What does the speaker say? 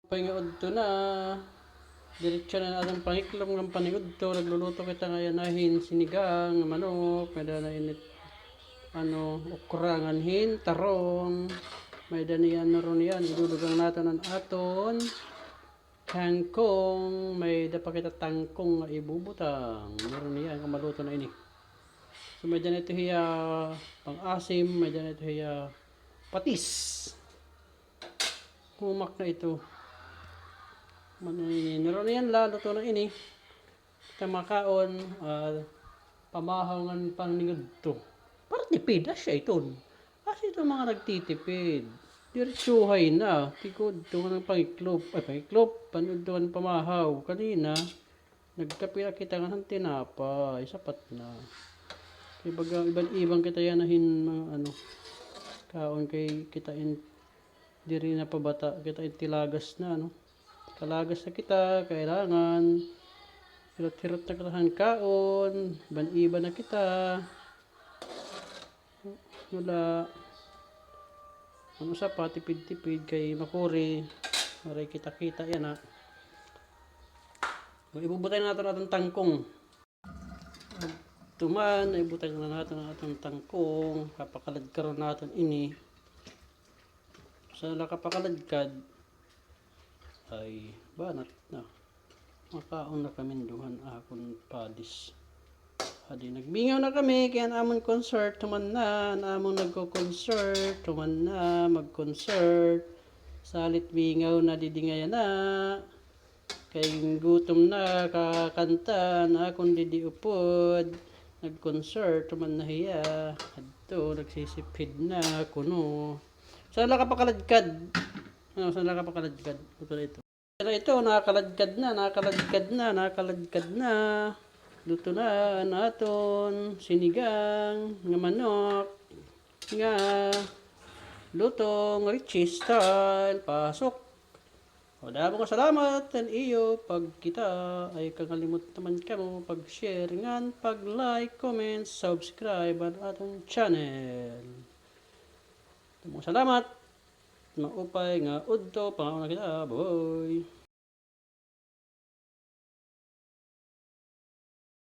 Pangudto na. Diretso na atong pangiklom ng paningudto. Nagluluto kita ngayon ahin sinigang, manok, may na init okra nganhin, tarong. May daniyan na ron yan. Idulugang natin ang aton. Kangkong, may dapat kita tangkong nga ibubutang. Meron yan kung maluto na ini. So may dyan ito hiya pang-asim, may dyan ito hiya patis. Humak na ito. Meron yan luto na ini. Kita makaon, pamahaw ng paningudto. Para tipid, siya ito. Kasi ito mga nagtitipid. Diretsuhay na. Tikod, ito ng pangiklop. Panood ito ng pamahaw. Kanina, nagkapila kita nga ng tinapay. Sapat na. Ibang kita yanahin mga kaon kay kita diri na pabata. Kita tilagas na, Kalagas na kita, kailangan. Hirot-hirot na katahan kaon. Iban na kita. Wala. Sa pa, tipid-tipid kay makuri. Maray kita-kita yan, Ibubutay na natin atong tangkong. Tuman, ibutay na natin atong tangkong. Kapakalad karon natin ini. Sa nakapakalad ay banat na. Makaon na kami duhan akong padis. Adi nagbingaw na kami kaya namon concert tuman na, namon nagko-concert tuman na mag-concert. Salit bingaw na didingayan na. Kay gutom na kakanta na akong didiupod. Nag-concert tuman na hiya. Adto nagsisipid na kuno. Saan nakapakaladkad? Saan nakapakaladkad? Ito, nakaladkad na. Luto na naton sinigang nga manok nga lutong Richie style. Pasok. O damo ka salamat and iyo pag kita ay kagalimot naman kamo pag-share ngan pag-like, comment, subscribe ang atong channel. Damo salamat. Maupay nga udto pangaon na kita. Boy.